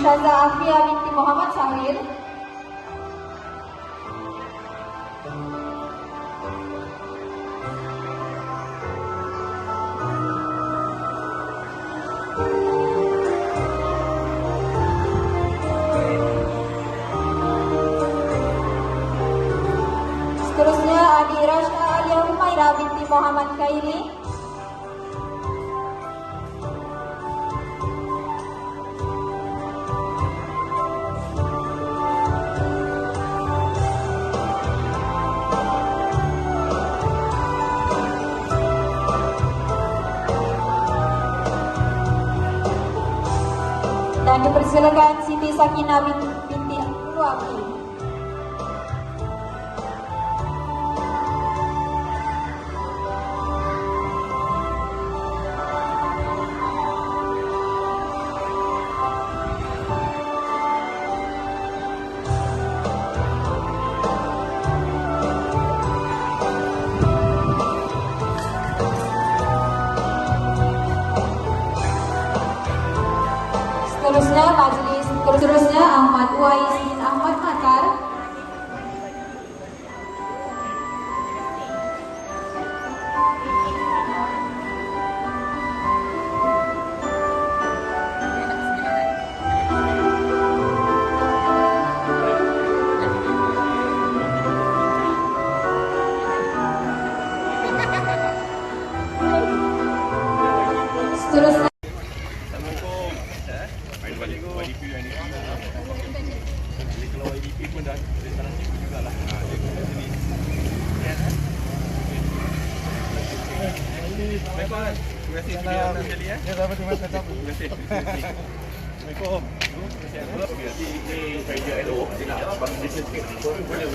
Ustazah Afia binti Muhammad Syahrir. Seterusnya Adi Rasha Alia Humaira binti Muhammad Khairi. Dan dipersilakan Siti Sakinah binti Luabi. Seterusnya Ahmad Wais bin Ahmad Makar. Seterusnya kalau IDP pun dah salah cikgu jugalah. Baiklah, terima kasih sudah sekali ya. Ya, terima kasih. Terima kasih. Assalamualaikum. Nanti ini saya elok nak bagi sikit. Boleh.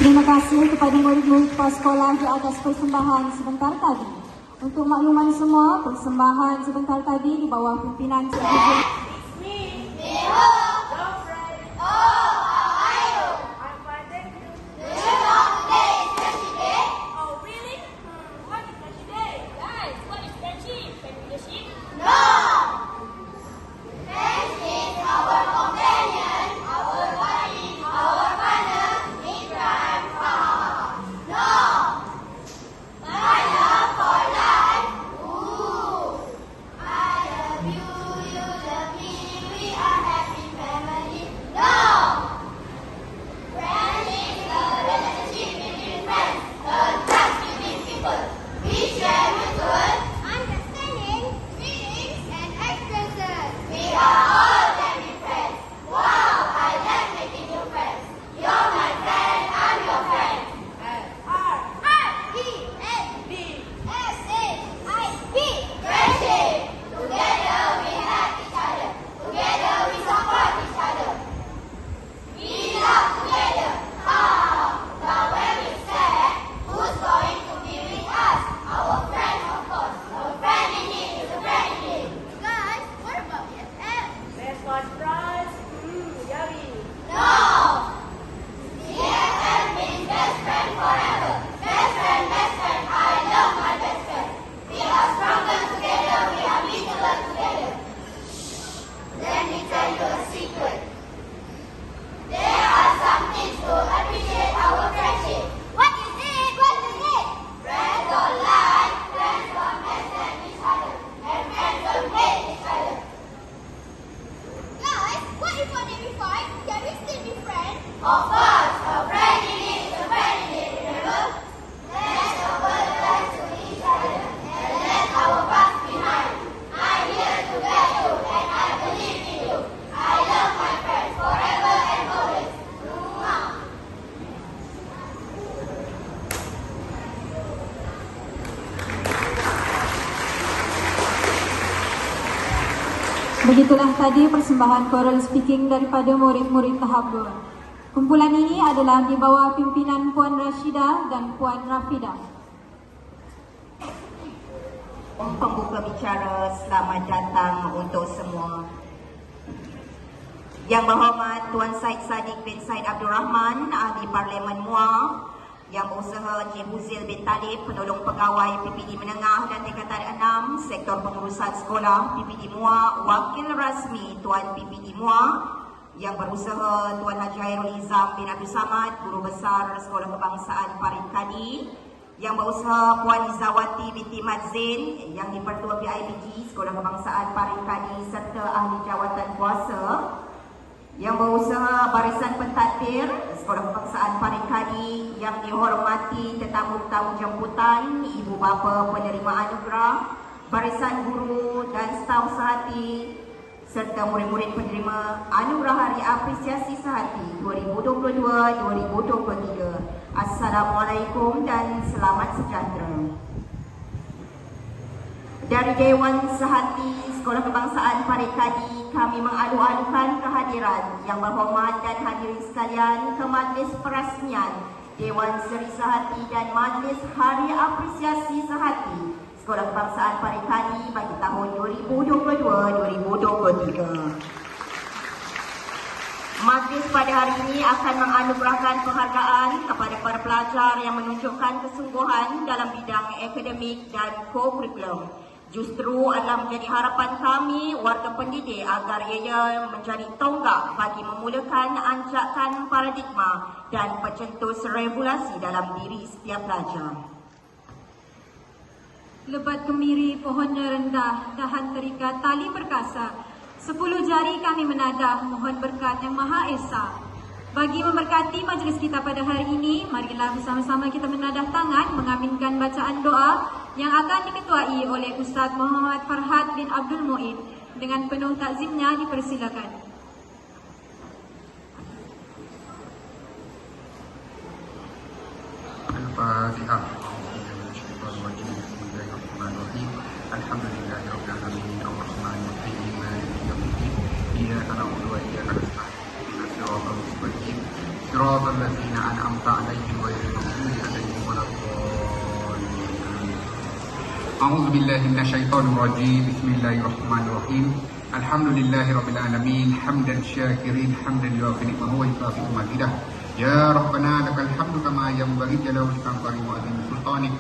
Terima kasih kepada murid-murid prasekolah di atas persembahan sebentar tadi. Untuk makluman semua, persembahan sebentar tadi di bawah pimpinan Cikgu Begitulah tadi persembahan choral speaking daripada murid-murid tahap 2. Kumpulan ini adalah di bawah pimpinan Puan Rashidah dan Puan Rafidah. Pembuka bicara, selamat datang untuk semua. Yang berhormat Tuan Syed Saddiq bin Syed Abdul Rahman, Ahli Parlimen MUA, Yang Berusaha Encik Huzil bin Talib, Penolong Pegawai PPD Menengah dan Tingkatan 6, Sektor Pengurusan Sekolah PPD MUA, Wakil Rasmi Tuan PPD MUA, yang berusaha Tuan Haji Hairul Izam bin Abdul Samad, Guru Besar Sekolah Kebangsaan Parit Kadi, yang berusaha Puan Izawati binti Madzin yang di-Pertua PIBG Sekolah Kebangsaan Parit Kadi serta ahli jawatan kuasa, yang berusaha Barisan Pentadbir Sekolah Kebangsaan Parit Kadi yang dihormati tetamu-tetamu jemputan, ibu bapa penerima anugerah, barisan guru dan staf sehati serta murid-murid penerima Anugerah Hari Apresiasi Sehati 2022-2023. Assalamualaikum dan selamat sejahtera. Dari Dewan Sehati Sekolah Kebangsaan Parit Kadi, kami mengalu-alukan kehadiran yang berhormat dan hadirin sekalian ke Majlis Perasmian Dewan Seri Sehati dan Majlis Hari Apresiasi Sehati Sekolah Kebangsaan Parit Kadi bagi tahun 2022-2023. Majlis pada hari ini akan menganugerahkan penghargaan kepada para pelajar yang menunjukkan kesungguhan dalam bidang akademik dan co-curriculum. Justru adalah menjadi harapan kami warga pendidik agar ia menjadi tonggak bagi memulakan anjakan paradigma dan pencetus regulasi dalam diri setiap pelajar. Lebat kemiri pohonnya rendah, dahan terikat tali perkasa. 10 jari kami menadah, mohon berkat yang Maha Esa. Bagi memberkati majlis kita pada hari ini, marilah bersama-sama kita menadah tangan mengaminkan bacaan doa yang akan diketuai oleh Ustaz Muhammad Farhad bin Abdul Mu'in. Dengan penuh takzimnya dipersilakan. Al-Fatihah. Alhamdulillahirabbil alamin arrahmanir rahim maliki yaumiddin iyyaka na'budu wa iyyaka nasta'in ihdinas siratal mustaqim siratal ladzina an'amta 'alaihim ghairil maghdubi 'alaihim waladdallin. A'udzu billahi minasyaitonir rajim. Bismillahirrahmanirrahim. Alhamdulillahirabbil alamin hamdan syakirin hamdan yuwafi ni'mahu wa yukafi'u mazidah. Ya Rabbana lakal hamdu kama yanbaghi li jalali wa azimi sultanik.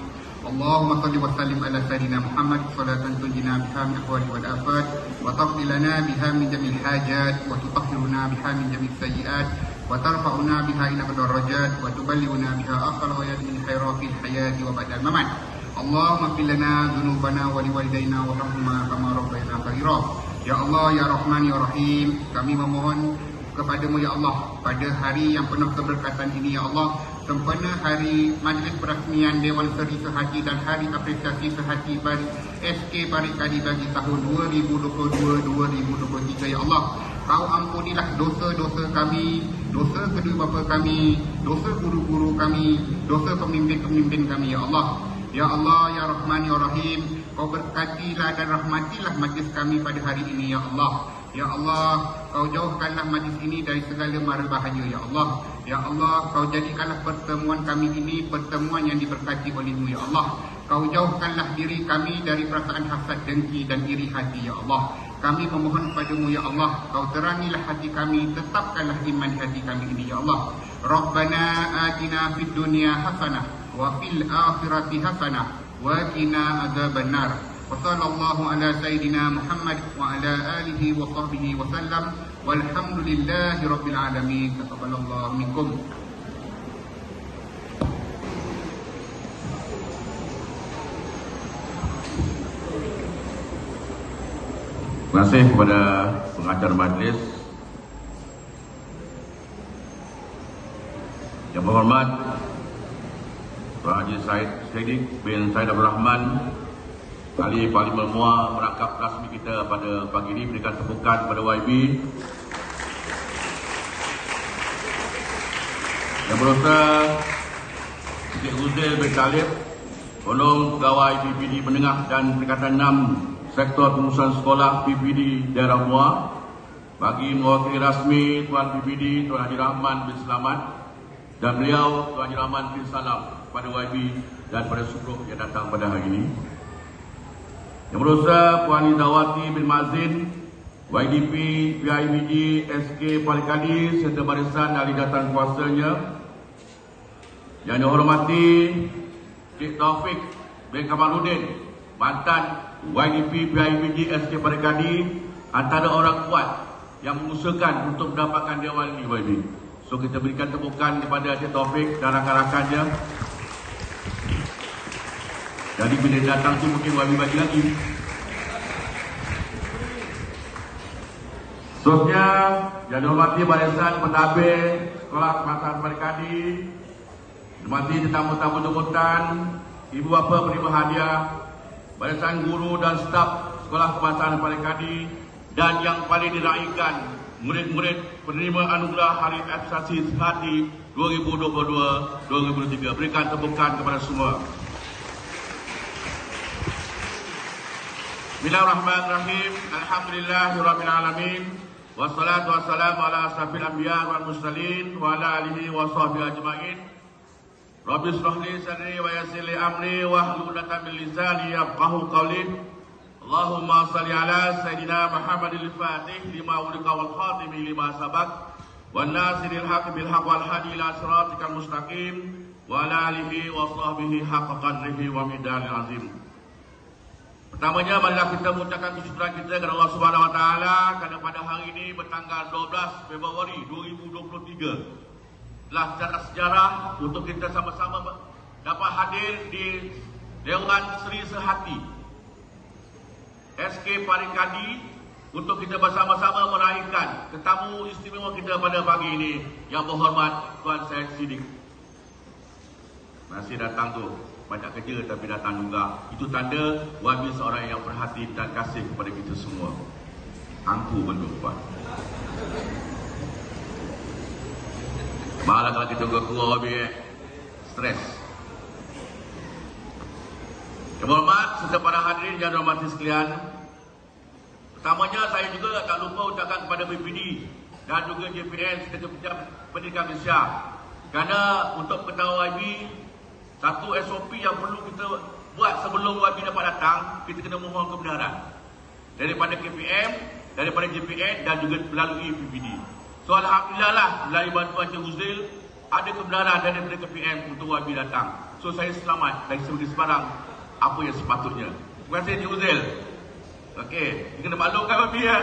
Allahumma salli wa sallim ala sayyidina Muhammad salatan tunjina biha min ahwali wal afat wa taqdi lana biha min jamil hajat wa tutahhiruna biha min jamil sayyiat wa tarfa'una biha ila darajat wa tuballighuna biha aqal wa min khairatil hayati wa ba'dal mamat. Allahumma fil lana dzunubana wa liwalidayna warhamhuma kama rabbayana shaghira. Ya Allah, ya Rahman, ya Rahim, kami memohon kepadamu ya Allah pada hari yang penuh keberkatan ini ya Allah, sempena hari Majlis Perasmian Dewan Seri Sehati dan Hari Apresiasi Sehati bagi SK Parit Kadi bagi tahun 2022-2023 ya Allah. Kau ampunilah dosa-dosa kami, dosa kedua bapa kami, dosa guru-guru kami, dosa pemimpin-pemimpin kami ya Allah. Ya Allah, ya Rahman, ya Rahim, kau berkatilah dan rahmatilah majlis kami pada hari ini ya Allah. Ya Allah, kau jauhkanlah majlis ini dari segala mara bahaya ya Allah. Ya Allah, kau jadikanlah pertemuan kami ini pertemuan yang diberkati oleh-Mu ya Allah. Kau jauhkanlah diri kami dari perasaan hasad, dengki dan iri hati ya Allah. Kami memohon padamu ya Allah, kau terangilah hati kami, tetapkanlah iman hati kami ini ya Allah. Rabbana atina fid dunya hasanah wa fil akhirati hasanah wa qina adzabannar. Wa sallallahu ala sayyidina Muhammad wa ala alihi wa sahbihi wa sallam walhamdulillahi rabbil alamin. Taqabbalallahu minkum. Terima kasih kepada pengacara majlis. Yang berhormat Tuan Haji Said Siddiq bin Said Abdul Rahman, Ahli Parlimen MUA merangkap rasmi kita pada pagi ini, berikan tepukan kepada YB. Yang berusaha Encik Huzil bin Talib, Penolong Pegawai PPD Menengah dan Peringkatan 6 Sektor Pengurusan Sekolah PPD Daerah MUA. Bagi mewakili rasmi Tuan PPD Tuan Haji Rahman bin Selamat dan beliau Tuan Haji Rahman bin Salam pada YB dan pada seluruh yang datang pada hari ini. Yang berusaha Puan Izawati bin Mazin, YDP, PIBG, SK Parit Kadi serta barisan ahli jawatan kuasanya. Yang dihormati Cik Taufik bin Kamaluddin, mantan YDP, PIBG, SK Parit Kadi, antara orang kuat yang mengusahakan untuk mendapatkan dewan ini YB. So kita berikan tepukan kepada Encik Taufik dan rakan-rakannya. Jadi bila datang tu mungkin YB bagi lagi. Seterusnya, yang dihormati barisan pentadbir Sekolah Kebangsaan Parikadi, dihormati tetamu-tamu jemputan, ibu bapa penerima hadiah, barisan guru dan staf Sekolah Kebangsaan Parikadi, dan yang paling diraikan, murid-murid penerima anugerah Hari Asasi Sehati 2022-2023. Berikan tepukan kepada semua. Bismillahirrahmanirrahim. Alhamdulillahirabbil alamin. Wassalatu wassalamu ala asrafil anbiya wal mursalin wa ala alihi wa sahbihi ajmain. Rabbi shrah li sadri wa yassir li amri wahlul 'uqdatam min lisani yafqahu qawli. Allahumma shalli ala sayidina Muhammadil Fatih lima ulika wal khatimi lima sabaq wan nasiril haqqi bil haqq wal hadi ila siratikal mustaqim wa ala alihi wa sahbihi haqqa qadrihi wa midalil azim. Pertamanya, marilah kita mengucapkan kesyukuran kita kepada Allah Subhanahu Wa Taala kerana pada hari ini bertanggal 12 Februari 2023 telah sejarah untuk kita sama-sama dapat hadir di Dewan Seri Sehati SK Parikadi untuk kita bersama-sama meraihkan tetamu istimewa kita pada pagi ini, yang berhormat Tuan Syed Siddiq. Masih datang tu. Banyak kerja tapi datang juga. Itu tanda YB seorang yang perhati dan kasih kepada kita semua. Angku berlupa. Malah kalau kita keluar YB stres. Yang berhormat serta para hadirin yang dirahmati sekalian, pertamanya saya juga tak lupa ucapkan kepada BPD dan juga JPN serta Kementerian Pendidikan Malaysia, kerana untuk pengetahuan YB, satu SOP yang perlu kita buat sebelum YB dapat datang, kita kena mohon kebenaran daripada KPM, daripada JPN dan juga melalui PPD. So alhamdulillah lah, melalui bantuan Cik Uzil, ada kebenaran daripada KPM untuk YB datang. So saya selamat dari segi sebarang apa yang sepatutnya. Terima kasih Cik Uzil. Okey, kita kena maklumkan YB ya.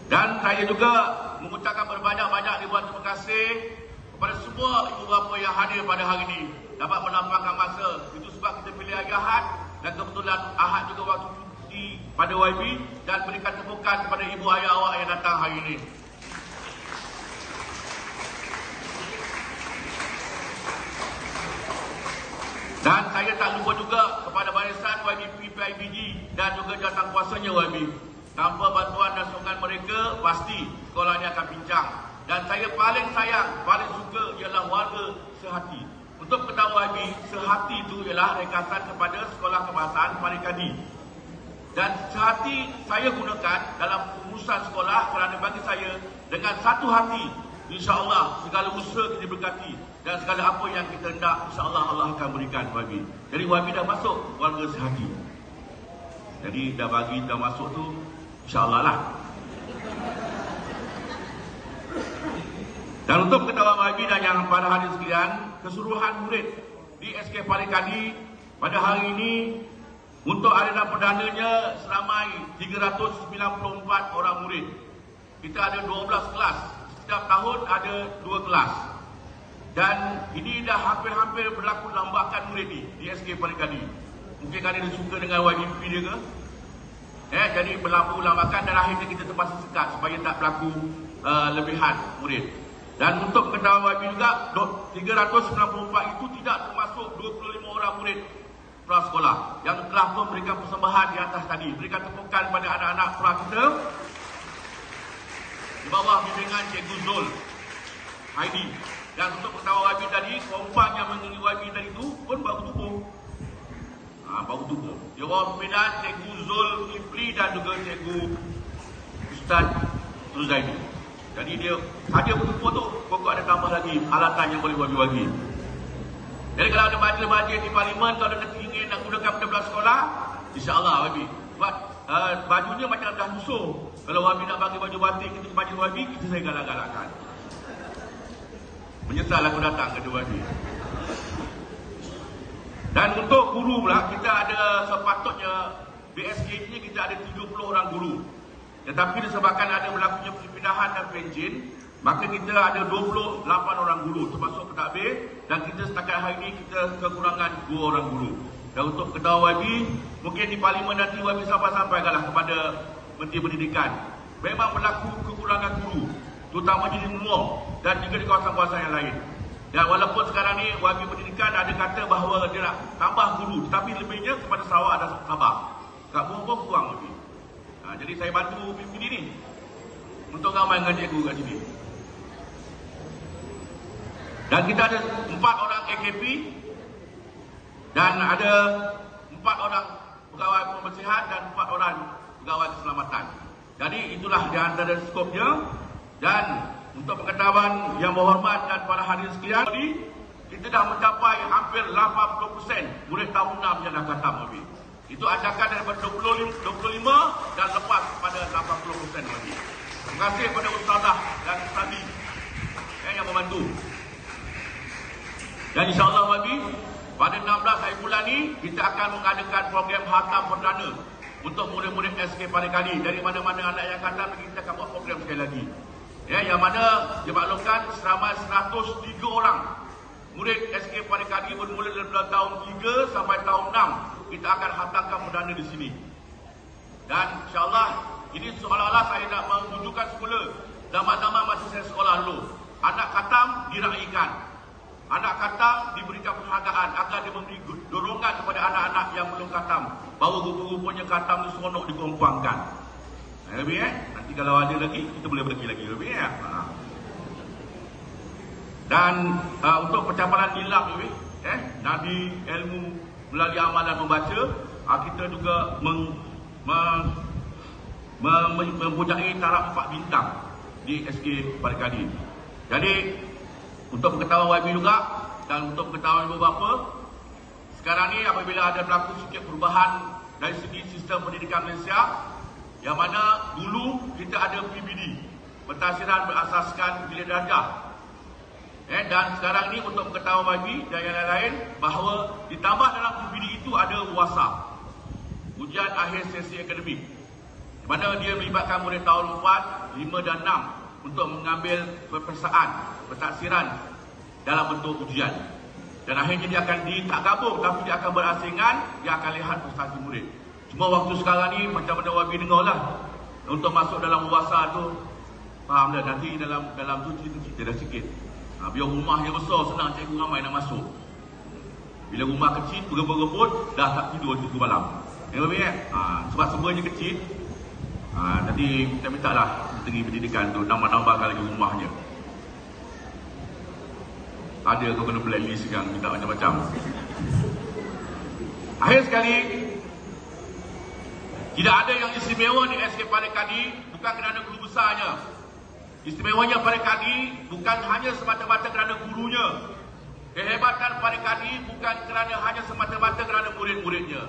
Dan saya juga mengucapkan berbanyak-banyak ribuan terima kasih kepada semua ibu bapa yang hadir pada hari ini, dapat menampakkan masa. Itu sebab kita pilih hari Ahad, dan kebetulan Ahad juga waktu cuti pada YB, dan berikan tepukan kepada ibu ayah awak yang datang hari ini. Dan saya tak lupa juga kepada barisan YBP PIBG dan juga jawatankuasanya YB. Tanpa bantuan dan sokongan mereka, pasti sekolah ini akan pincang. Dan saya paling sayang, paling suka ialah warga Sehati. Untuk ketahui YB, Sehati itu ialah ringkasan kepada Sekolah Kebangsaan Parikadi. Dan Sehati saya gunakan dalam urusan sekolah kerana bagi saya, dengan satu hati, insya-Allah segala usaha kita berkati dan segala apa yang kita hendak, insya-Allah Allah akan berikan YB. Jadi YB dah masuk warga Sehati. Jadi dah bagi, dah masuk tu, insya-Allah lah. Dan untuk ketahuan YB dan yang para hadirin sekalian, keseluruhan murid di SK Parikadi pada hari ini untuk arena perdananya seramai 394 orang murid. Kita ada 12 kelas. Setiap tahun ada 2 kelas. Dan ini dah hampir-hampir berlaku lambakan murid di SK Parikadi. Mungkin kerana dia suka dengan YBP dia ke? Jadi berlaku lambakan dan akhirnya kita terpaksa sekat supaya tak berlaku lebihan murid. Dan untuk ketahuan YB juga, 394 itu tidak termasuk 25 orang murid prasekolah yang telah memberikan persembahan di atas tadi. Berikan tepukan kepada anak-anak pra kita di bawah bimbingan Cikgu Zul Haidi. Dan untuk ketahuan YB tadi, kompak yang mengikuti YB tadi itu pun baru tubuh. Baru tubuh. Di bawah pimpinan Cikgu Zul Ifli dan juga Cikgu Ustaz Ruzaidi. Jadi dia ada bertumpuk tu, pokok ada tambah lagi alatan yang boleh YB bagi. Jadi kalau ada majlis-majlis di parlimen, kalau ada ingin nak gunakan benda-benda sekolah, insya-Allah YB. Sebab bajunya macam dah musuh. Kalau YB nak bagi baju batik kita ke majlis YB, kita saya galak-galakkan. Menyesal aku datang ke YB. Dan untuk guru pula, kita ada sepatutnya BSK ini kita ada 70 orang guru. Tetapi disebabkan ada berlakunya perpindahan dan penjen, maka kita ada 28 orang guru termasuk pentadbir, dan kita setakat hari ini kita kekurangan 2 orang guru. Dan untuk ketua YB, mungkin di parlimen nanti YB sampaikanlah kepada Menteri Pendidikan. Memang berlaku kekurangan guru, terutama di Timur dan juga di kawasan-kawasan yang lain. Dan walaupun sekarang ni YB Pendidikan ada kata bahawa dia nak tambah guru, tetapi lebihnya kepada Sarawak dan Sabah. Kat Bumbung kurang lebih. Jadi saya bantu PPD ni untuk ramai dengan cikgu kat sini. Dan kita ada 4 orang AKP dan ada 4 orang pegawai pembersihan dan 4 orang pegawai keselamatan. Jadi itulah di antara skopnya. Dan untuk pengetahuan yang berhormat dan para hadirin sekalian, kita dah mencapai hampir 80% murid tahun 6 yang dah khatam lebih. Itu ajakan daripada 25 dan lepas pada 80% lagi. Terima kasih kepada ustazah dan ustazi yang membantu. Dan insyaAllah lagi pada 16 hari bulan ni kita akan mengadakan program khatam perdana untuk murid-murid SK Parikadi. Dari mana-mana anak yang khatam, kita akan buat program sekali lagi. Yang mana dimaklumkan seramai 103 orang murid SK Parikadi bermula daripada tahun 3 sampai tahun 6 kita akan khatamkan perdana di sini. Dan insyaAllah ini seolah-olah saya nak menunjukkan semula zaman-zaman masa saya sekolah dulu. Anak khatam diraikan, anak khatam diberikan penghargaan agar dia memberi dorongan kepada anak-anak yang belum khatam bahawa rupa-rupanya khatam itu seronok dikompangkan. Lebih nanti kalau ada lagi kita boleh bagi lagi lebih Dan untuk pencapaian nilai lebih Nabi ilmu melalui amalan membaca, kita juga mempunyai taraf 4 bintang di SK Parikadi. Jadi untuk pengetahuan YB juga dan untuk pengetahuan ibu bapa, sekarang ni apabila ada berlaku sikit perubahan dari segi sistem pendidikan Malaysia, yang mana dulu kita ada PBD, pentadbiran berasaskan bilik darjah. Dan sekarang ni untuk pengetahuan YB dan yang lain-lain, bahawa ditambah dalam PBD itu ada UASA, ujian akhir sesi akademik, di mana dia melibatkan murid tahun 4, 5 dan 6 untuk mengambil peperiksaan, pentadbiran dalam bentuk ujian. Dan akhirnya dia akan tak gabung, tapi dia akan berasingan, dia akan lihat prestasi murid. Cuma waktu sekarang ni macam mana YB dengar lah, untuk masuk dalam UASA tu, faham dah, nanti dalam tu cerita dah sikit. Biar rumahnya besar, senang cikgu ramai nak masuk. Bila rumah kecil, berebut-rebut, dah tak tidur malam. Sebab semuanya kecil, nanti kita minta lah Menteri Pendidikan tu nambah-nambahkan lagi rumahnya. Ada kau kena blacklist yang minta macam-macam. Akhir sekali, tidak ada yang istimewa di SK Parikadi bukan kerana guru besarnya. Istimewanya Parikadi bukan hanya semata-mata kerana gurunya. Kehebatan Parikadi bukan hanya semata-mata kerana murid-muridnya.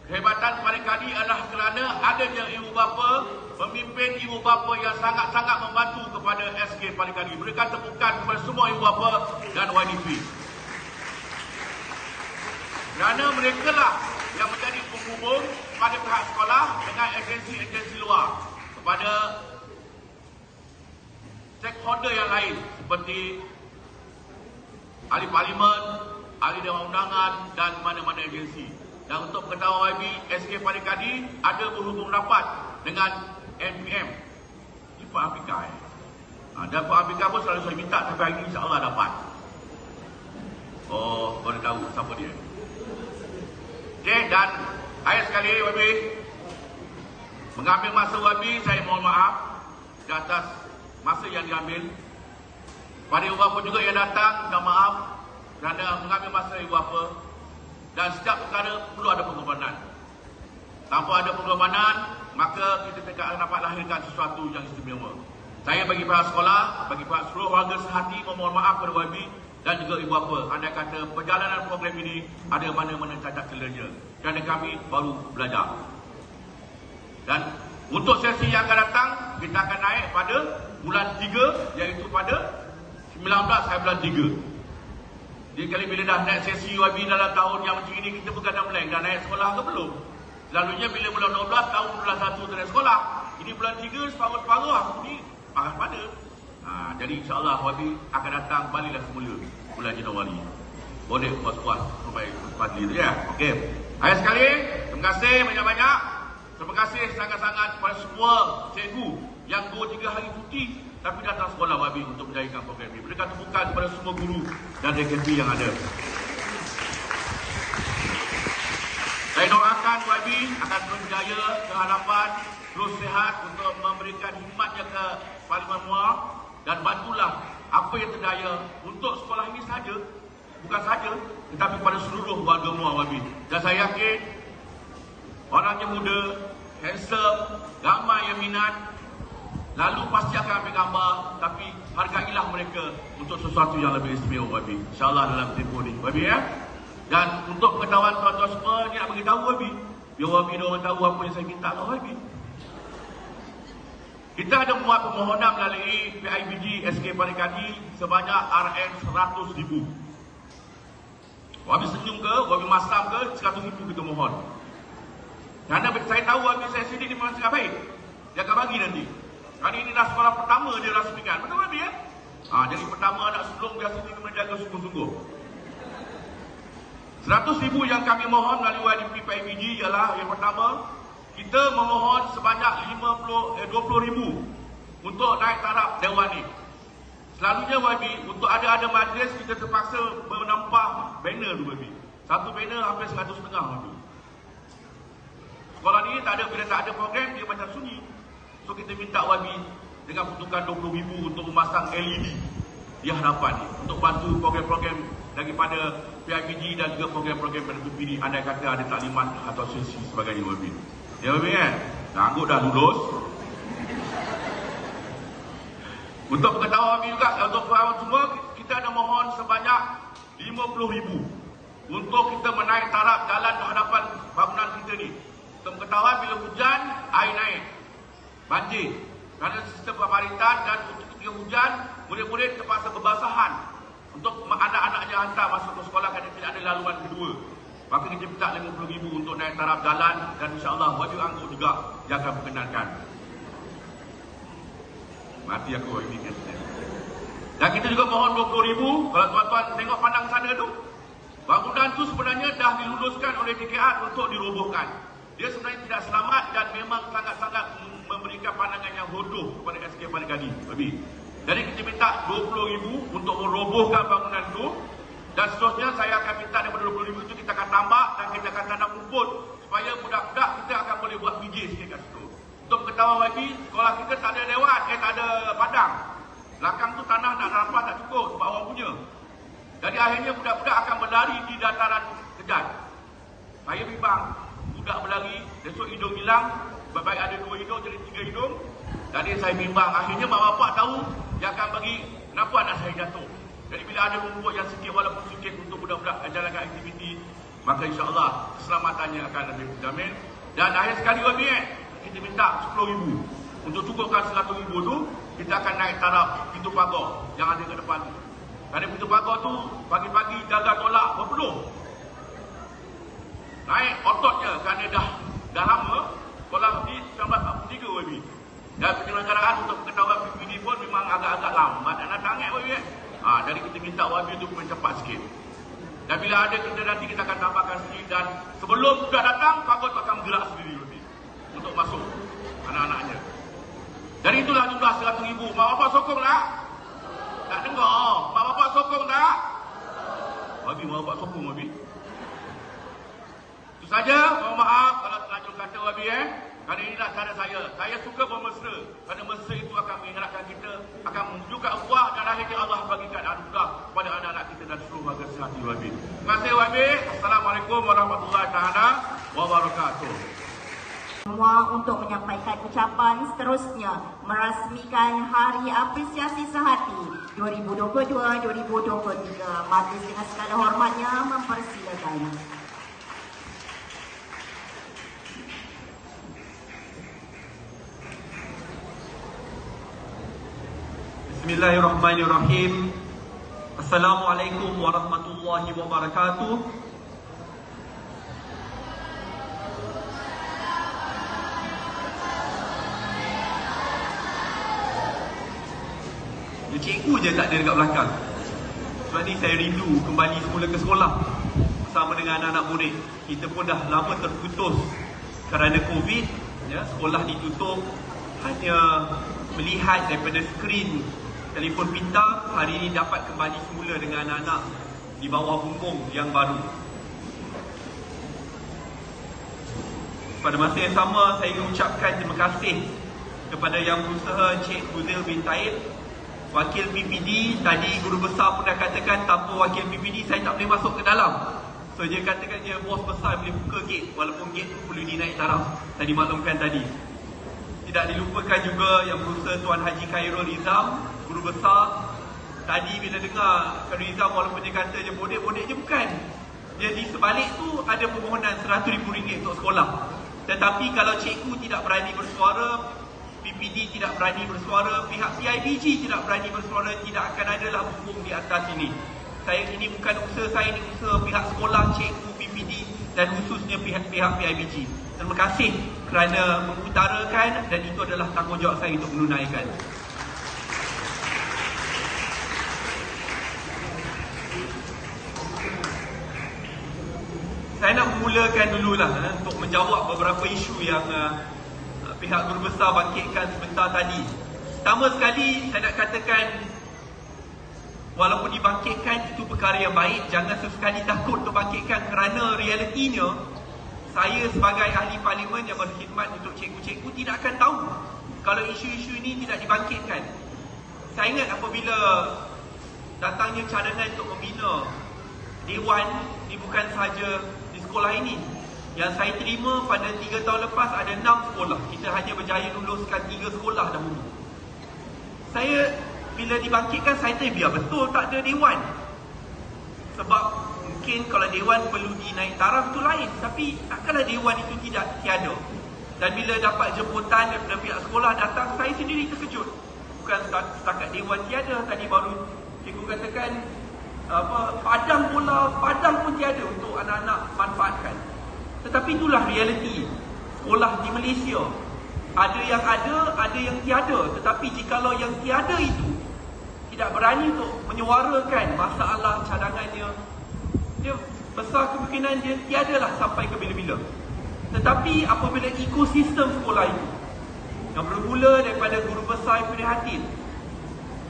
Kehebatan Parikadi adalah kerana adanya ibu bapa, pemimpin ibu bapa yang sangat-sangat membantu kepada SK Parikadi. Berikan tepukan kepada semua ibu bapa dan YDP. Kerana mereka lah yang menjadi penghubung pada pihak sekolah dengan agensi-agensi luar, kepada stakeholder yang lain seperti ahli parlimen, ahli Dewan Undangan dan mana-mana agensi. Dan untuk pengetahuan YB, SK Parikadi ada berhubung rapat dengan NPM di Puan Afrika. Dan Puan Afrika pun selalu saya minta sampai hari ini insya-Allah dapat. Oh, kau dah tahu siapa dia. Okey, dan akhir sekali YB, mengambil masa YB, saya mohon maaf di atas masa yang diambil. Pada ibu bapa juga yang datang, minta maaf kerana mengambil masa ibu bapa. Dan setiap perkara perlu ada pengorbanan. Tanpa ada pengorbanan, maka kita tidak dapat lahirkan sesuatu yang istimewa. Saya bagi para sekolah, bagi para seluruh warga sehati memohon maaf kepada YB dan juga ibu bapa. Andai kata perjalanan program ini ada mana-mana cacat celanya, kerana kami baru belajar. Dan untuk sesi yang akan datang, kita akan naik pada bulan 3, iaitu pada 19 hari bulan 3. Jadi kali bila dah naik sesi YB dalam tahun yang macam ini, kita bukan dah blank, dah naik sekolah ke belum? Selalunya bila bulan 12 tahu bulan 1 terus sekolah. Ini bulan 3 separuh-separuh. Ini panas pada. Jadi insyaAllah Wabi akan datang baliklah semula bulan Januari. Boleh puas-puas sampai pagi tu ya. Okey. Ayah sekali, terima kasih banyak-banyak. Terima kasih sangat-sangat kepada semua cikgu yang 2-3 hari cuti tapi datang sekolah Wabi untuk menjayakan program ini. Berikan tepukan kepada semua guru dan DKP yang ada. Saya doakan Wabi akan terus berjaya, keharapan, terus sihat untuk memberikan hikmatnya ke Parlimen Muar dan bantulah apa yang terdaya untuk sekolah ini saja, bukan saja tetapi pada seluruh warga Muar Wabi. Dan saya yakin orangnya muda, handsome, ramai yang minat, lalu pasti akan ambil gambar, tapi hargailah mereka untuk sesuatu yang lebih istimewa Wabi. InsyaAllah dalam tempoh ni Wabi ya. Dan untuk pengetahuan tuan-tuan semua, ni nak beritahu Wabi, biar Wabi dia orang tahu apa yang saya minta kat Wabi. Kita ada buat permohonan melalui PIBG SK Parikadi sebanyak RM100,000. Wabi senyum ke, Wabi masam ke, RM100,000 kita mohon. Kerana saya tahu Wabi saya sini ni memang sangat baik. Dia akan bagi nanti. Kali ini dah sekolah pertama dia rasmikan. Betul Wabi ya? Jadi pertama anak sulung biasa ni menjaga sungguh-sungguh. RM100,000 yang kami mohon melalui YDP PIBG ialah yang pertama, kita memohon sebanyak RM20,000 untuk naik taraf Dewan ni. Selalunya Wabi, untuk ada majlis kita terpaksa menempah banner tu Wabi. Satu banner hampir RM100,500 Wabi. Sekolah ni tak ada, bila tak ada program dia macam sunyi. So kita minta Wabi dengan peruntukan RM20,000 untuk memasang LED di hadapan ni untuk bantu program-program daripada PIBG dan juga program-program pada PPD. Andai kata ada taklimat atau sesi sebagainya Wabi. Ya Wabi kan? Angguk dah lulus. Untuk pengetahuan Wabi juga, untuk pengetahuan semua, kita ada mohon sebanyak RM50,000 untuk kita menaik taraf jalan di hadapan bangunan kita ni. Untuk pengetahuan, bila hujan, air naik, banjir. Kerana sistem pemaritan dan ketika hujan, murid-murid terpaksa berbasahan untuk anak-anaknya hantar masuk ke sekolah kerana tidak ada laluan kedua. Maka kita minta RM50,000 untuk naik taraf jalan dan insyaAllah wajib angguk juga yang akan perkenankan. Mati aku ini kan. Dan kita juga mohon RM20,000. Kalau tuan-tuan tengok pandang sana tu, bangunan tu sebenarnya dah diluluskan oleh DKR untuk dirobohkan. Dia sebenarnya tidak selamat dan memang sangat-sangat memberikan pandangan yang bodoh kepada SK Parikadi. Jadi kita minta RM20,000 untuk merobohkan bangunan tu. Dan seterusnya saya akan minta daripada RM20,000 itu kita akan tambah dan kita akan tanam rumput supaya budak-budak kita akan boleh buat PJ sikit kat situ. Untuk pengetahuan lagi, sekolah kita tak ada dewan, tak ada padang. Belakang tu tanah nak rampas tak cukup, sebab orang punya. Jadi akhirnya budak-budak akan berlari di dataran kejat. Saya bimbang, budak berlari, besok hidung hilang, baik ada 2 hidung jadi 3 hidung. Jadi saya bimbang, akhirnya mak bapak tahu, dia akan bagi, kenapa anak saya jatuh. Jadi bila ada rumput yang sikit walaupun sikit untuk budak-budak jalankan aktiviti, maka insyaAllah keselamatannya akan lebih terjamin. Dan akhir sekali Wabi, kita minta RM10,000 untuk cukupkan RM100,000 tu, kita akan naik taraf pintu pagar yang ada ke depan tu. Kerana pintu pagar tu pagi-pagi jaga tolak berpeluh. Naik ototnya kerana dah lama sekolah di 1943 Wabi. Dan penyelenggaraan untuk pengetahuan PPD pun memang agak-agak lambat dan datang Wabi. Jadi kita minta Wabi tu mencepat sikit. Dan bila ada kita nanti kita akan tambahkan sikit. Dan sebelum sudah datang, pagar tu akan bergerak sendiri Wabi untuk masuk anak-anaknya. Dari itulah jumlah RM100,000. Mak bapak sokong tak? Tak dengar. Mak bapak sokong tak? Wabi, mak bapak sokong Wabi. Itu saja. Mohon maaf kalau terlanjur kata Wabi Kerana inilah cara saya. Saya suka bermesra. Kerana mesra itu akan mengingatkan kita, akan menunjukkan ukhuwah dan akhirnya Allah bagikan anugerah kepada anak-anak kita dan seluruh warga sehati Wabi. Terima kasih Wabi. Assalamualaikum warahmatullahi wabarakatuh. Semua untuk menyampaikan ucapan seterusnya merasmikan Hari Apresiasi Sehati 2022-2023. Majlis dengan segala hormatnya mempersilakan. Bismillahirrahmanirrahim. Assalamualaikum warahmatullahi wabarakatuh. Cikgu je tak ada dekat belakang. Sebab ni saya rindu kembali semula ke sekolah bersama dengan anak-anak murid. Kita pun dah lama terputus kerana COVID, ya, sekolah ditutup, hanya melihat daripada skrin telefon pintar. Hari ini dapat kembali semula dengan anak-anak di bawah bumbung yang baru. Pada masa yang sama, saya ingin ucapkan terima kasih kepada Yang Berusaha Encik Fuzil bin Taib, Wakil PPD. Tadi guru besar pun dah katakan tanpa Wakil PPD saya tak boleh masuk ke dalam. So dia katakan dia bos besar boleh buka gate, walaupun gate tu perlu dinaik taraf. Saya dimaklumkan tadi. Tidak dilupakan juga Yang Berusaha Tuan Haji Khairul Izam, guru besar. Tadi bila dengar Khairul Izam, walaupun dia kata je bodek-bodek je, bukan. Dia di sebalik tu ada permohonan RM100,000 untuk sekolah. Tetapi kalau cikgu tidak berani bersuara, PPD tidak berani bersuara, pihak PIBG tidak berani bersuara, tidak akan adalah bumbung di atas ini. Ini bukan usaha saya, ini usaha pihak sekolah, cikgu, PPD dan khususnya pihak-pihak PIBG. Terima kasih kerana mengutarakan, dan itu adalah tanggungjawab saya untuk menunaikan. Saya nak memulakan dululah untuk menjawab beberapa isu yang pihak guru besar bangkitkan sebentar tadi. Pertama sekali, saya nak katakan walaupun dibangkitkan itu perkara yang baik, jangan sesekali takut untuk bangkitkan, kerana realitinya saya sebagai ahli parlimen yang berkhidmat untuk cikgu-cikgu tidak akan tahu kalau isu-isu ini tidak dibangkitkan. Saya ingat apabila datangnya cadangan untuk membina Dewan, ini bukan sahaja di sekolah ini. Yang saya terima pada 3 tahun lepas ada 6 sekolah. Kita hanya berjaya luluskan 3 sekolah dahulu. Saya bila dibangkitkan, saya tanya biar betul tak ada Dewan. Sebab mungkin kalau Dewan perlu dinaik taraf itu lain, tapi takkanlah Dewan itu tidak tiada. Dan bila dapat jemputan daripada pihak sekolah datang, saya sendiri terkejut. Bukan setakat Dewan tiada, tadi baru cikgu katakan padang pun tiada untuk anak-anak manfaatkan. Tetapi itulah realiti sekolah di Malaysia. Ada yang ada yang tiada. Tetapi jikalau yang tiada itu tidak berani untuk menyuarakan masalah cadangannya, dia besar kemungkinan dia tiadalah sampai ke bila-bila. Tetapi apabila ekosistem sekolah itu yang bermula daripada guru besar Ibn Hatim,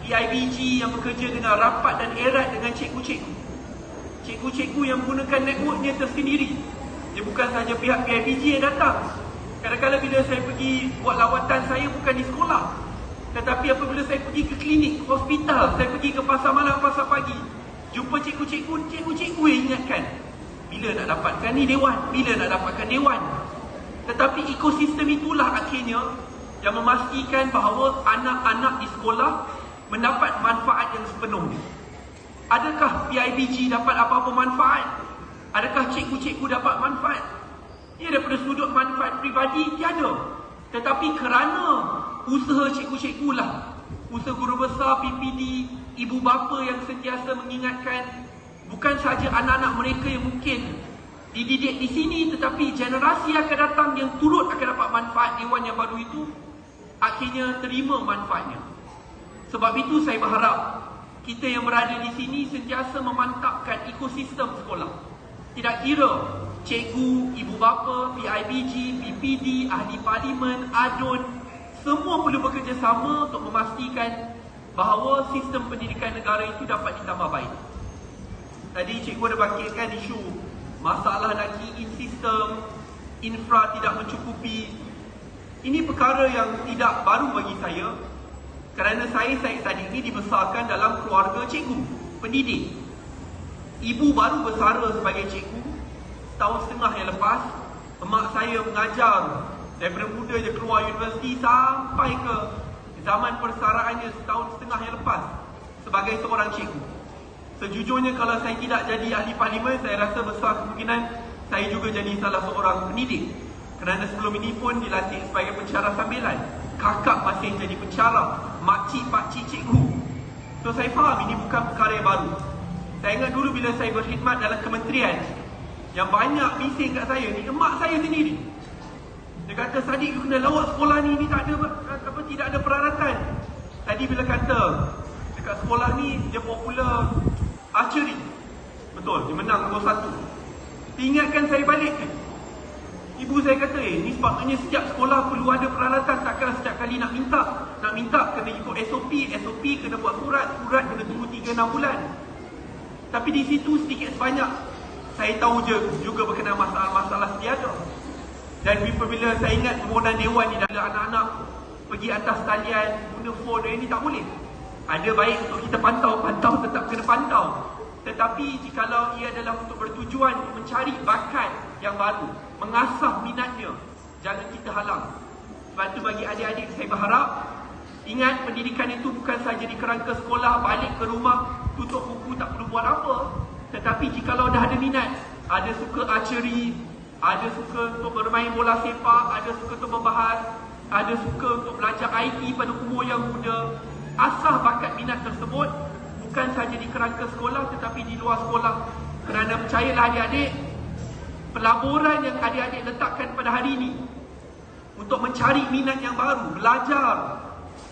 PIBG yang bekerja dengan rapat dan erat dengan cikgu-cikgu, cikgu-cikgu yang menggunakan networknya tersendiri. Dia bukan sahaja pihak PIBG yang datang. Kadang-kadang bila saya pergi buat lawatan, saya bukan di sekolah, tetapi apabila saya pergi ke klinik, hospital, saya pergi ke pasar malam, pasar pagi, jumpa cikgu-cikgu yang ingatkan, bila nak dapatkan ni Dewan, bila nak dapatkan Dewan. Tetapi ekosistem itulah akhirnya yang memastikan bahawa anak-anak di sekolah mendapat manfaat yang sepenuhnya. Adakah PIBG dapat apa-apa manfaat? Adakah cikgu-cikgu dapat manfaat? Ia daripada sudut manfaat peribadi tiada. Tetapi kerana usaha cikgu-cikgu lah, usaha guru besar, PPD, ibu bapa yang sentiasa mengingatkan, bukan sahaja anak-anak mereka yang mungkin dididik di sini, tetapi generasi akan datang yang turut akan dapat manfaat Dewan yang baru itu, akhirnya terima manfaatnya. Sebab itu saya berharap kita yang berada di sini sentiasa memantapkan ekosistem sekolah. Tidak kira cikgu, ibu bapa, PIBG, PPD, ahli parlimen, ADUN, semua perlu bekerjasama untuk memastikan bahawa sistem pendidikan negara itu dapat ditambah baik. Tadi cikgu ada bangkitkan isu masalah nak key in sistem, infra tidak mencukupi. Ini perkara yang tidak baru bagi saya, kerana saya tadi ini dibesarkan dalam keluarga cikgu, pendidik. Ibu baru bersara sebagai cikgu tahun setengah yang lepas. Emak saya mengajar daripada muda je keluar universiti sampai ke zaman persaraannya setahun setengah yang lepas sebagai seorang cikgu. Sejujurnya kalau saya tidak jadi ahli parlimen, saya rasa besar kemungkinan saya juga jadi salah seorang pendidik. Kerana sebelum ini pun dilantik sebagai pensyarah sambilan. Kakak masih jadi pensyarah, makcik, pakcik, cikgu. So saya faham ini bukan perkara yang baru. Saya ingat dulu bila saya berkhidmat dalam kementerian, yang banyak bising kat saya ni, emak saya sendiri. Dia kata, Sadiq, you kena lawat sekolah ni tak ada tidak ada peralatan. Tadi bila kata Dekat sekolah ni dia popular archery. Betul, dia menang nombor 1. Diingatkan saya balik. Ibu saya kata, ni sepatutnya setiap sekolah perlu ada peralatan. Takkan setiap kali nak minta kena ikut SOP kena buat surat kena tunggu 3-6 bulan. Tapi di situ sedikit sebanyak saya tahu juga berkenaan masalah-masalah setiada. Dan bila saya ingat permohonan dewan ni dalam anak-anak pergi atas talian guna phone ini tak boleh. Ada baik untuk kita pantau tetap kena pantau. Tetapi jikalau ia adalah untuk bertujuan mencari bakat yang baru, mengasah minatnya, jangan kita halang. Sebab itu bagi adik-adik saya berharap, ingat pendidikan itu bukan saja di kerangka sekolah, balik ke rumah, tutup buku tak perlu buat apa. Tetapi jikalau dah ada minat, ada suka archery, ada suka untuk bermain bola sepak, ada suka untuk membahas, ada suka untuk belajar IT pada umur yang muda, asah bakat minat tersebut bukan saja di kerangka sekolah tetapi di luar sekolah. Kerana percayalah adik-adik, pelaburan yang adik-adik letakkan pada hari ini untuk mencari minat yang baru, belajar,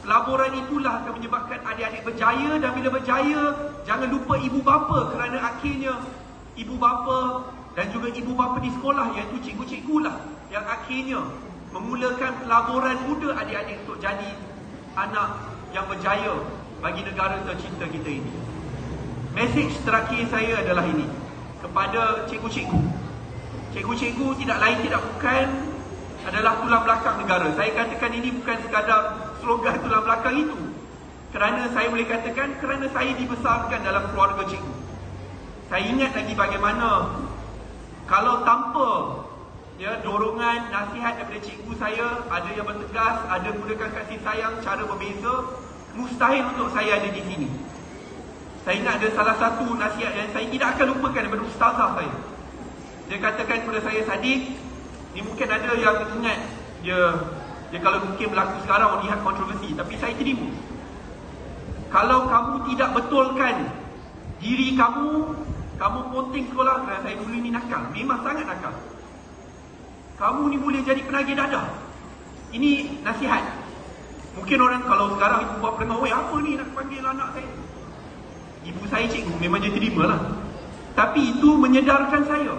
pelaburan itulah akan menyebabkan adik-adik berjaya. Dan bila berjaya, jangan lupa ibu bapa, kerana akhirnya ibu bapa dan juga ibu bapa di sekolah, iaitu cikgu-cikgu lah yang akhirnya memulakan pelaburan muda adik-adik untuk jadi anak yang berjaya bagi negara tercinta kita ini. Mesej terakhir saya adalah ini kepada cikgu-cikgu. Cikgu-cikgu tidak lain tidak bukan adalah tulang belakang negara. Saya katakan ini bukan sekadar slogan tulang belakang itu, kerana saya boleh katakan kerana saya dibesarkan dalam keluarga cikgu. Saya ingat lagi bagaimana kalau tanpa dorongan, nasihat daripada cikgu saya, ada yang bertegas, ada gunakan kasih sayang, cara berbeza, mustahil untuk saya ada di sini. Saya ingat ada salah satu nasihat yang saya tidak akan lupakan daripada ustazah saya. Dia katakan kepada saya, Sadiq, ni mungkin ada yang ingat dia kalau mungkin berlaku sekarang lihat kontroversi, tapi saya terima. Kalau kamu tidak betulkan diri kamu ponteng sekolah, kerana saya dulu ni nakal, memang sangat nakal. Kamu ni boleh jadi penagih dadah. Ini nasihat. Mungkin orang kalau sekarang ibu buat perengah, apa ni nak panggil anak saya? Ibu saya cikgu, memang dia terima lah. Tapi itu menyedarkan saya.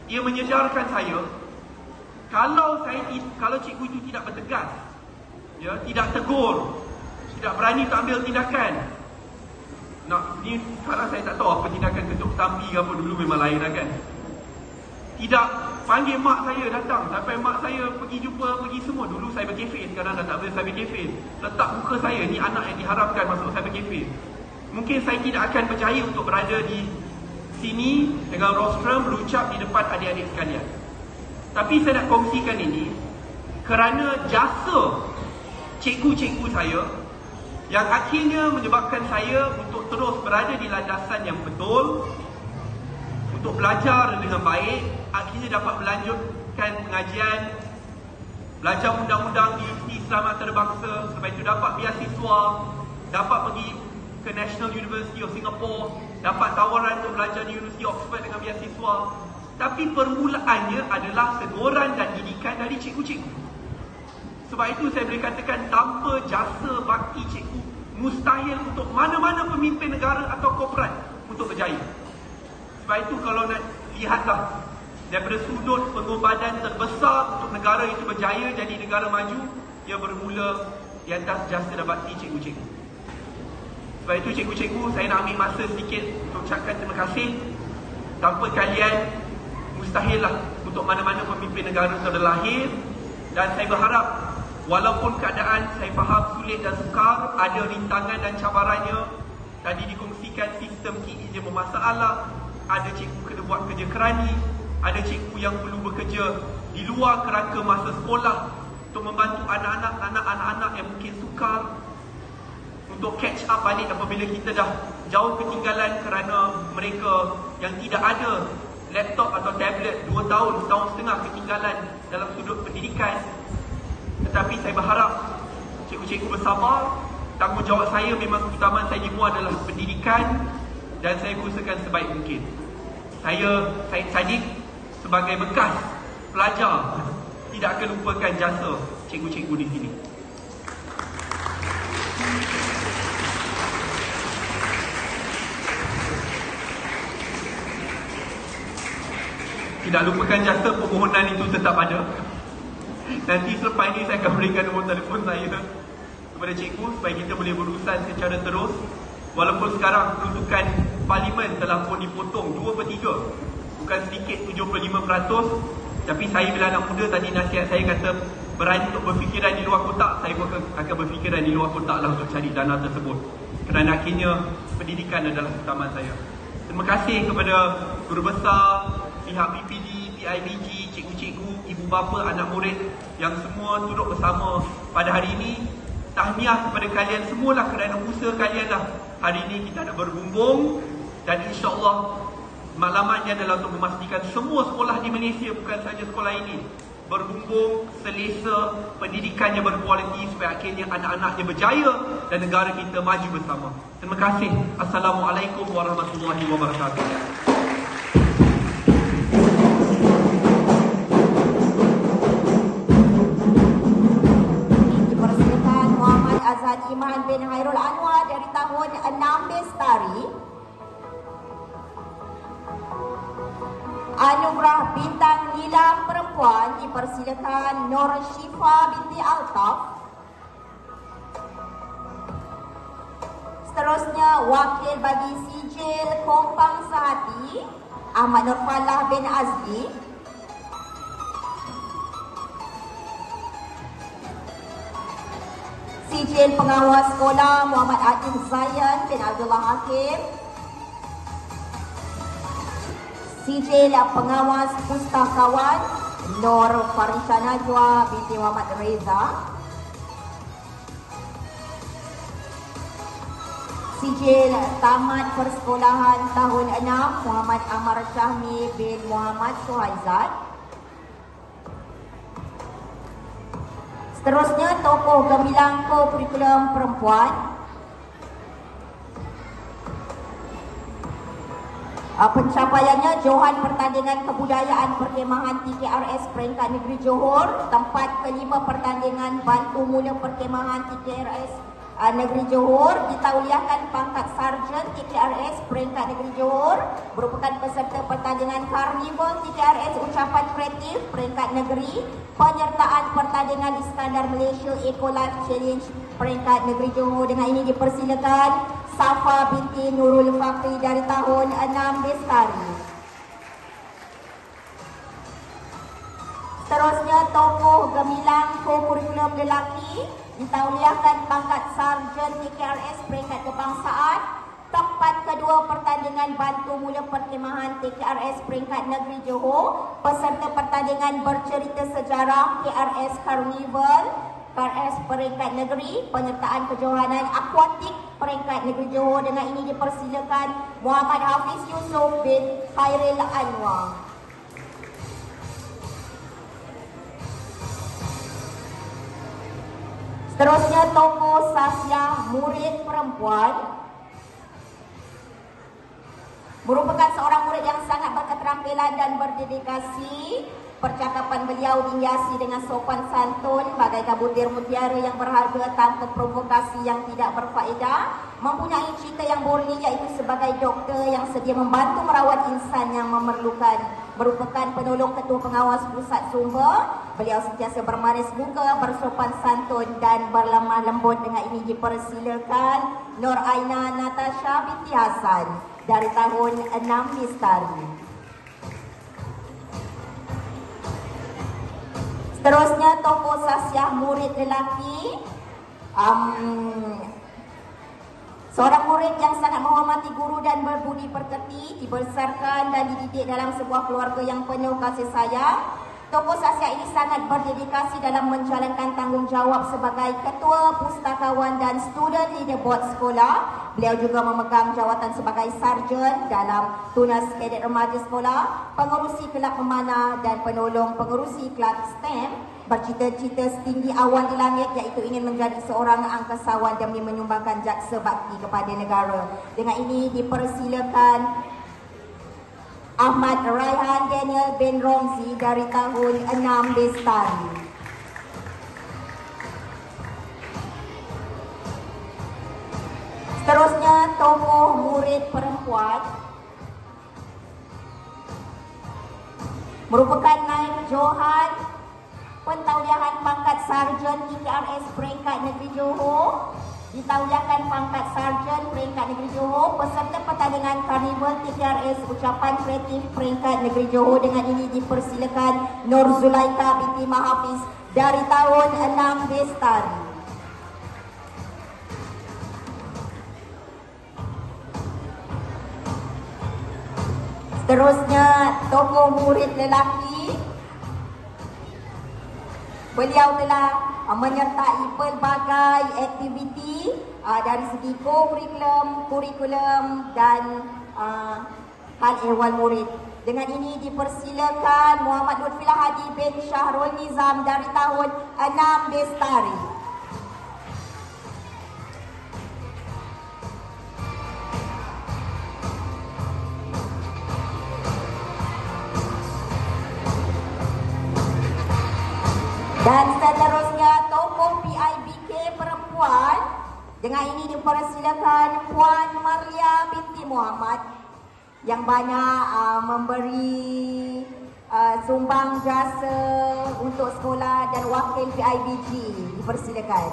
Ia menyedarkan saya, kalau cikgu itu tidak bertegas, tidak tegur, tidak berani untuk ambil tindakan. Ni sekarang saya tak tahu apa tindakan ketuk tampi ke apa, dulu memang lain lah kan. Tidak panggil mak saya datang, sampai mak saya pergi jumpa, pergi semua. Dulu saya berkefir, sekarang dah tak boleh saya berkefir. Letak muka saya, ni anak yang diharapkan masuk saya berkefir. Mungkin saya tidak akan berjaya untuk berada di sini dengan rostrum berucap di depan adik-adik sekalian. Tapi saya nak kongsikan ini kerana jasa cikgu-cikgu saya yang akhirnya menyebabkan saya untuk terus berada di landasan yang betul, untuk belajar dengan baik, akhirnya dapat melanjutkan pengajian, belajar undang-undang di Universiti Islam Antarabangsa, selepas itu dapat beasiswa, dapat pergi ke National University of Singapore, dapat tawaran untuk belajar di University Oxford dengan beasiswa. Tapi permulaannya adalah teguran dan didikan dari cikgu-cikgu. Sebab itu saya boleh katakan tanpa jasa bakti cikgu, mustahil untuk mana-mana pemimpin negara atau korporat untuk berjaya. Sebab itu kalau nak lihatlah daripada sudut pengorbanan terbesar untuk negara itu berjaya jadi negara maju, ia bermula di atas jasa dan bakti cikgu-cikgu. Sebab itu cikgu-cikgu, saya nak ambil masa sedikit untuk ucapkan terima kasih. Tanpa kalian, mustahillah untuk mana-mana pemimpin negara terlahir. Dan saya berharap, walaupun keadaan saya faham sulit dan sukar, ada rintangan dan cabarannya. Tadi dikongsikan sistem KII dia bermasalah, ada cikgu kena buat kerja kerani, ada cikgu yang perlu bekerja di luar kerangka masa sekolah untuk membantu anak-anak yang mungkin sukar, untuk catch up balik apabila kita dah jauh ketinggalan kerana mereka yang tidak ada laptop atau tablet 2 tahun, setahun setengah ketinggalan dalam sudut pendidikan. Tetapi saya berharap cikgu-cikgu bersabar. Tanggungjawab saya memang keutamaan saya semua adalah pendidikan, dan saya berusahakan sebaik mungkin. Saya Sadiq sebagai bekas pelajar tidak akan lupakan jasa cikgu-cikgu di sini. Tidak lupakan jasa permohonan itu tetap ada. Nanti selepas ini saya akan berikan nombor telefon saya kepada cikgu supaya kita boleh berurusan secara terus. Walaupun sekarang peruntukan parlimen telah pun dipotong 2/3, bukan sedikit 75%. Tapi saya bila anak muda tadi nasihat saya kata berani untuk berfikiran di luar kotak. Saya pun akan berfikiran di luar kotak lah untuk cari dana tersebut. Kerana akhirnya pendidikan adalah utama saya. Terima kasih kepada guru besar, pihak PPD, PIBG, cikgu-cikgu, ibu bapa, anak murid yang semua turut bersama pada hari ini. Tahniah kepada kalian semualah kerana usaha kalian lah. Hari ini kita nak berbumbung dan insya-Allah maklumatnya adalah untuk memastikan semua sekolah di Malaysia, bukan sahaja sekolah ini, berbumbung, selesa, pendidikannya berkualiti supaya akhirnya anak-anaknya berjaya dan negara kita maju bersama. Terima kasih. Assalamualaikum warahmatullahi wabarakatuh. Dipersilakan Muhammad Azad Iman bin Hairul Anwar dari tahun 6 Bestari. Anugerah Bintang Nilam Perempuan dipersilakan Nur Syifa binti Altaf. Seterusnya wakil bagi sijil Kompang Sehati Ahmad Nur Falah bin Azli. Sijil pengawas sekolah Muhammad Adil Zayan bin Abdullah Hakim. Sijil pengawas pustakawan Nur Farisha Najwa binti Muhammad Reza. Sijil tamat persekolahan tahun 6 Muhammad Amar Syahmi bin Muhammad Suhaizat. Seterusnya tokoh gemilang kurikulum perempuan. Pencapaiannya Johan Pertandingan Kebudayaan Perkemahan TKRS Peringkat Negeri Johor, tempat kelima pertandingan Bantu Mula Perkemahan TKRS Negeri Johor, ditauliahkan pangkat Sarjan TKRS Peringkat Negeri Johor, merupakan peserta pertandingan Karnival TKRS Ucapan Kreatif Peringkat Negeri, penyertaan pertandingan Iskandar Malaysia Eco Life Challenge Peringkat Negeri Johor. Dengan ini dipersilakan Safa binti Nurul Fakri dari tahun 6 Bestari. Seterusnya tokoh gemilang kurikulum lelaki, ditauliahkan pangkat Sarjan TKRS Peringkat Kebangsaan, tempat kedua pertandingan Bantu Mula Perkemahan TKRS Peringkat Negeri Johor, peserta pertandingan bercerita sejarah KRS Carnival KRS Peringkat Negeri, penyertaan kejohanan akuatik Peringkat Negeri Johor. Dengan ini dipersilakan Muhammad Hafiz Yusof bin Khairil Anwar. Seterusnya tokoh Sasiah murid perempuan, merupakan seorang murid yang sangat berketerampilan dan berdedikasi. Percakapan beliau dihiasi dengan sopan santun bagaikan butir mutiara yang berharga tanpa provokasi yang tidak berfaedah. Mempunyai cita yang murni iaitu sebagai doktor yang sedia membantu merawat insan yang memerlukan. Merupakan penolong ketua pengawas pusat sumber. Beliau sentiasa bermaris muka, bersopan santun dan berlemah lembut. Dengan ini dipersilakan Nur Aina Natasha binti Hasan dari tahun 6 Bestari. Seterusnya tokoh Sasiah murid lelaki, seorang murid yang sangat menghormati guru dan berbudi pekerti, dibesarkan dan dididik dalam sebuah keluarga yang penuh kasih sayang. Tokoh Sasiah ini sangat berdedikasi dalam menjalankan tanggungjawab sebagai ketua pustakawan dan student leader board sekolah. Beliau juga memegang jawatan sebagai sarjan dalam tunas kadet remaja sekolah, pengerusi kelab memanah dan penolong pengerusi kelab STEM. Bercita-cita setinggi awan di langit iaitu ingin menjadi seorang angkasawan demi menyumbangkan jaksa bakti kepada negara. Dengan ini dipersilakan Ahmad Raihan Daniel bin Romzi dari tahun 6 Bestari. Seterusnya tokoh murid perempuan, merupakan naib Johan pentauliahan pangkat sarjan ITRS peringkat negeri Johor, ditauliakan pangkat sarjan peringkat negeri Johor, peserta pertandingan karnival TTRS ucapan kreatif peringkat negeri Johor. Dengan ini dipersilakan Nur Zulaika binti Mahafiz dari tahun 6 Bestari. Seterusnya tokoh murid lelaki. Beliau telah menyertai pelbagai aktiviti dari segi kurikulum dan hal ehwal murid. Dengan ini dipersilakan Muhammad Lutfilah Hadi bin Syahrul Nizam dari tahun 6 Bestari. Dan seterusnya tokoh PIBK perempuan. Dengan ini dipersilakan Puan Maria binti Muhammad yang banyak memberi sumbang jasa untuk sekolah dan wakil PIBG. Dipersilakan.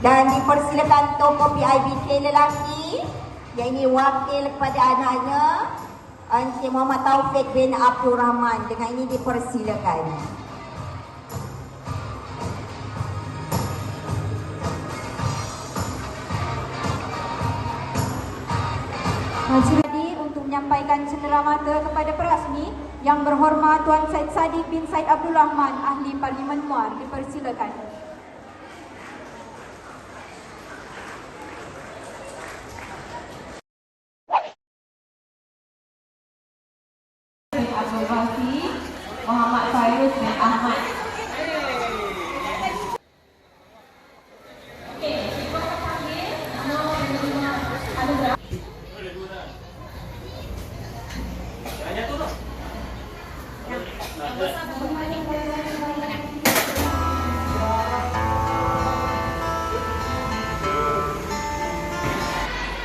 Dan dipersilakan tokoh PIBK lelaki yang ini wakil kepada anaknya Encik Muhammad Taufik bin Abdul Rahman. Dengan ini dipersilakan. Majlis hadir untuk menyampaikan cenderamata kepada perasmi Yang Berhormat Tuan Syed Saddiq bin Syed Abdul Rahman, Ahli Parlimen Muar. Dipersilakan. Abdul Rafi, Muhammad Fairuz bin Ahmad.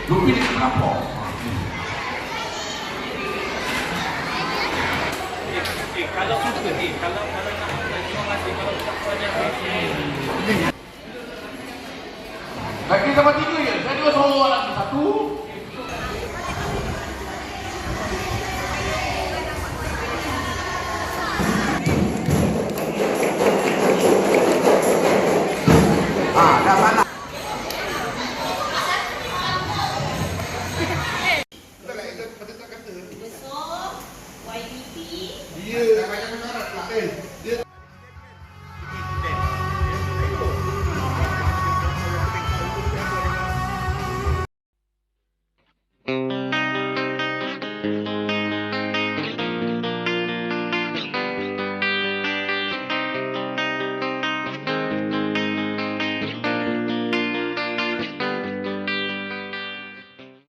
Lupin berapa? Kalau suka kalau nak terima kasih kalau tak banyak. Lagi sama 3 je. Saya 2 seorang lagi 1. Dah salah. Thank you.